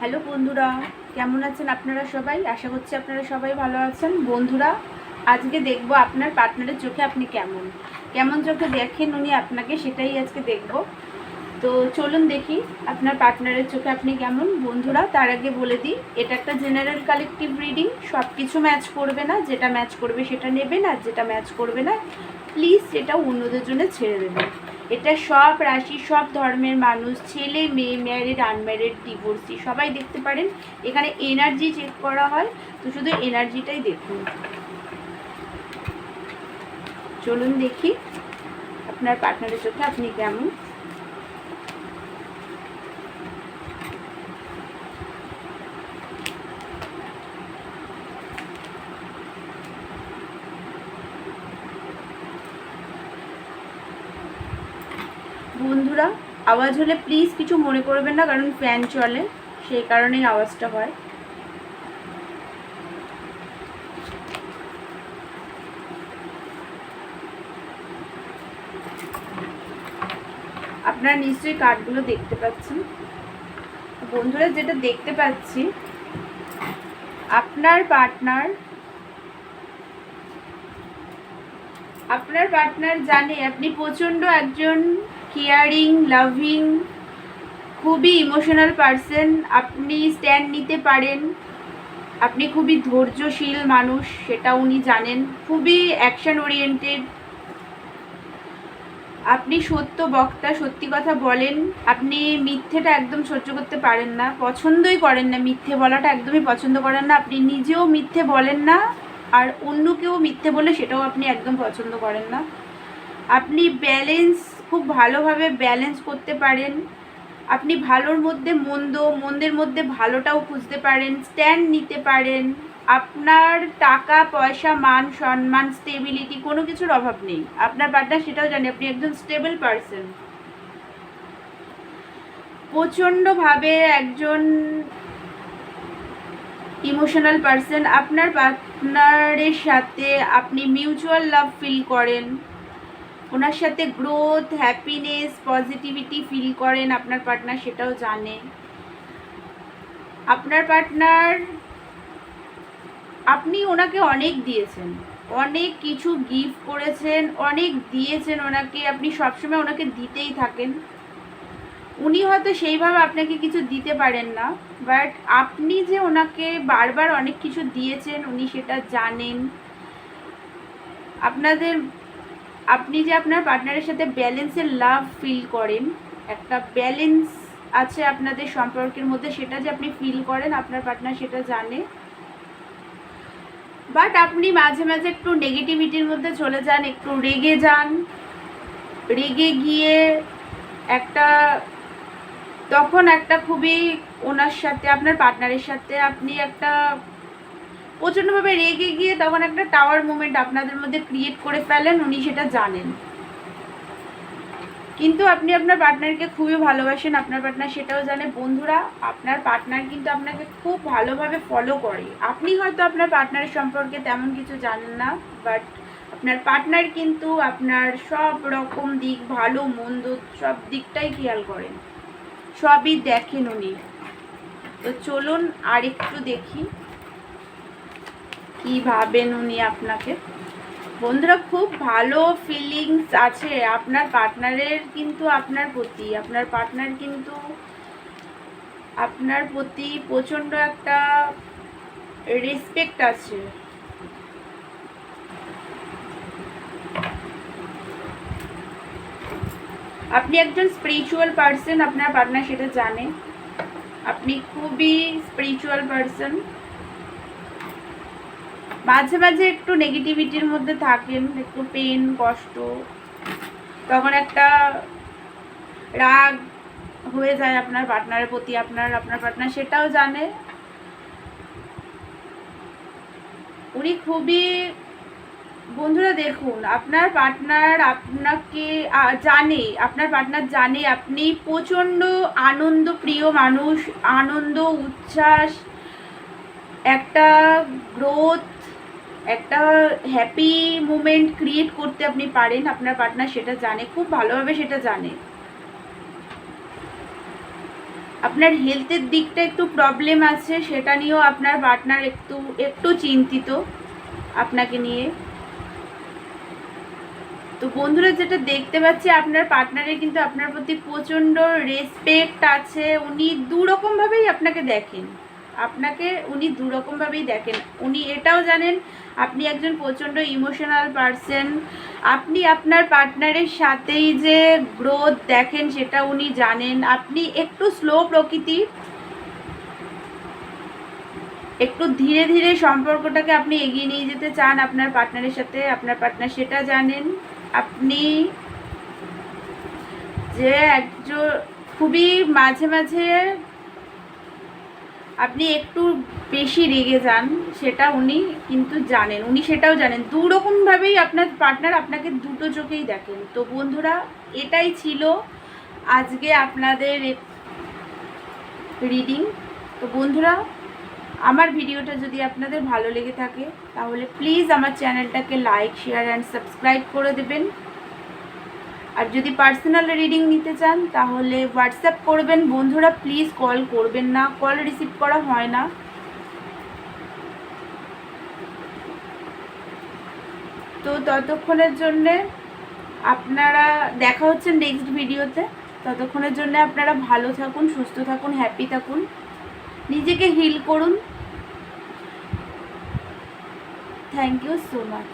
Hello বন্ধুরা, কেমন আছেন আপনারা সবাই? আশা করছি আপনারা সবাই ভালো আছেন। বন্ধুরা, আজকে দেখব আপনার পার্টনারের চোখে আপনি কেমন কেমন চোখে দেখেন উনি আপনাকে, সেটাই আজকে দেখব। তো চলুন দেখি আপনার পার্টনারের চোখে আপনি কেমন। বন্ধুরা, তার আগে বলে দিই, এটা একটা জেনারেল কালেকটিভ রিডিং। সব কিছু ম্যাচ করবে না, যেটা ম্যাচ করবে সেটা নেবেন, আর যেটা ম্যাচ করবে না প্লিজ সেটা অন্যদের জন্য ছেড়ে দেবেন। এটা সব রাশি, সব ধর্মের মানুষ, ছেলে মেয়ে, ম্যারিড, আনম্যারিড, ডিভোর্সি সবাই দেখতে পারেন। এখানে এনার্জি চেক করা হয়, তো শুধু এনার্জিটাই দেখুন। চলুন দেখি আপনার পার্টনারের চোখে আপনি কেমন। বন্ধুরা, আওয়াজ হলে প্লিজ কিছু মনে করবেন না, কারণ ফ্যান চলে, সেই কারণেই আওয়াজটা হয়। আপনারা নিশ্চয়ই কার্ডগুলো দেখতে পাচ্ছেন। বন্ধুরা, যেটা দেখতে পাচ্ছি, আপনার পার্টনার জানে আপনি প্রচণ্ড একজন কেয়ারিং, লাভিং, খুবই ইমোশনাল পারসন। আপনি স্ট্যান্ড নিতে পারেন, আপনি খুবই ধৈর্যশীল মানুষ, সেটা উনি জানেন। খুবই অ্যাকশন ওরিয়েন্টেড, আপনি সত্য বক্তা, সত্যি কথা বলেন। আপনি মিথ্যেটা একদম সহ্য করতে পারেন না, পছন্দই করেন না, মিথ্যে বলাটা একদমই পছন্দ করেন না। আপনি নিজেও মিথ্যে বলেন না, আর অন্যকেও মিথ্যে বলে সেটাও আপনি একদম পছন্দ করেন না। আপনি খুব ভালোভাবে ব্যালেন্স করতে পারেন। আপনি ভালোর মধ্যে মন্দ, মন্দের মধ্যে ভালোটাও খুঁজতে পারেন, স্ট্যান্ড নিতে পারেন। আপনার টাকা পয়সা, মান সম্মান, স্টেবিলিটি কোনো কিছুর অভাব নেই। আপনার পার্টনার সেটাও জানে আপনি একজন স্টেবল পারসন, প্রচণ্ডভাবে একজন ইমোশনাল পারসন। আপনার পার্টনারের সাথে আপনি মিউচুয়াল লাভ ফিল করেন, ওনার সাথে গ্রোথ, হ্যাপিনেস, পজিটিভিটি ফিল করেন। আপনার পার্টনার সেটাও জানে। আপনার পার্টনার, আপনি ওনাকে অনেক দিয়েছেন, অনেক কিছু গিফট করেছেন, অনেক দিয়েছেন ওনাকে। আপনি সবসময় ওনাকে দিতেই থাকেন। উনি হয়তো সেইভাবে আপনাকে কিছু দিতে পারেন না, বাট আপনি যে ওনাকে বারবার অনেক কিছু দিয়েছেন উনি সেটা জানেন। আপনি যে আপনার পার্টনারের সাথে ব্যালেন্সের লাভ ফিল করেন, একটা ব্যালেন্স আছে আপনাদের সম্পর্কের মধ্যে, সেটা যে আপনি ফিল করেন আপনার পার্টনার সেটা জানে। বাট আপনি মাঝে মাঝে একটু নেগেটিভিটির মধ্যে চলে যান, একটু রেগে যান। রেগে গিয়ে তখন একটা খুবই ওনার সাথে, আপনার পার্টনারের সাথে আপনি একটা প্রচণ্ডভাবে রেগে গিয়ে তখন একটা টাওয়ার মুভমেন্ট আপনাদের মধ্যে ক্রিয়েট করে ফেলেন, উনি সেটা জানেন। কিন্তু আপনি আপনার পার্টনারকে খুবই ভালোবাসেন, আপনার পার্টনার সেটাও জানে। বন্ধুরা, আপনার পার্টনার কিন্তু আপনাকে খুব ভালোভাবে ফলো করে। আপনি হয়তো আপনার পার্টনারের সম্পর্কে তেমন কিছু জানেন না, বাট আপনার পার্টনার কিন্তু আপনার সব রকম দিক, ভালো মন্দ সব দিকটাই খেয়াল করেন, সবই দেখেন উনি। তো চলুন আর একটু দেখি কি ভাবেন উনি আপনাকে। বন্ধুরা, খুব ভালো ফিলিংস আছে আপনার পার্টনারের কিন্তু আপনার প্রতি। আপনার পার্টনার কিন্তু আপনার প্রতি প্রচণ্ড একটা রেসপেক্ট আছে। আপনি একজন স্পিরিচুয়াল পারসন, আপনার পার্টনার সেটা জানে। আপনি খুবই স্পিরিচুয়াল পারসন। মাঝে মাঝে একটু নেগেটিভিটির মধ্যে থাকেন, একটু পেন, কষ্ট, তখন একটা রাগ হয়ে যায় আপনার পার্টনারের প্রতি। আপনার পার্টনার সেটাও জানে। উনি খুবই, বন্ধুরা দেখুন, আপনার পার্টনার আপনাকে জানে, আপনার পার্টনার জানে আপনি প্রচণ্ড আনন্দ প্রিয় মানুষ। আনন্দ, উচ্ছ্বাস, একটা গ্রোথ, একটা হ্যাপি মুমেন্ট ক্রিয়েট করতে আপনি পারেন। আপনার পার্টনার সেটা জানে, খুব ভালোভাবে সেটা জানে। আপনার হেলথের দিকটা একটু প্রবলেম আছে, সেটা নিয়েও আপনার পার্টনার একটু চিন্তিত আপনাকে নিয়ে। তো বন্ধুরা, যেটা দেখতে পাচ্ছি আপনার পার্টনারের কিন্তু আপনার প্রতি প্রচণ্ড রেসপেক্ট আছে। উনি দুরকমভাবেই আপনাকে দেখেন, উনি দুরকমভাবেই দেখেন। উনি এটাও জানেন আপনি একজন প্রচণ্ড ইমোশনাল পারসন। আপনি আপনার পার্টনারের সাথেই যে গ্রোথ দেখেন সেটা উনি জানেন। আপনি একটু স্লো প্রকৃতির, একটু ধীরে ধীরে সম্পর্কটাকে আপনি এগিয়ে নিয়ে যেতে চান আপনার পার্টনারের সাথে। আপনার পার্টনার সেটা জানেন। আপনি যে একজন খুবই মাঝে মাঝে আপনি একটু বেশি রেগে যান, সেটা উনি কিন্তু জানেন, উনি সেটাও জানেন। দুরকমভাবেই আপনার পার্টনার আপনাকে দুটো চোখেই দেখেন। তো বন্ধুরা, এটাই ছিল আজকে আপনাদের রিডিং। তো বন্ধুরা, আমার ভিডিওটা যদি আপনাদের ভালো লেগে থাকে তাহলে প্লিজ আমার চ্যানেলটাকে লাইক, শেয়ার অ্যান্ড সাবস্ক্রাইব করে দেবেন। আর যদি পার্সোনাল রিডিং নিতে চান তাহলে হোয়াটসঅ্যাপ করবেন বন্ধুরা, প্লিজ কল করবেন না, কল রিসিভ করা হয় না। তো ততক্ষণের জন্যে আপনারা দেখা হচ্ছে নেক্সট ভিডিওতে। ততক্ষণের জন্য আপনারা ভালো থাকুন, সুস্থ থাকুন, হ্যাপি থাকুন, নিজেকে হিল করুন। Thank you so much.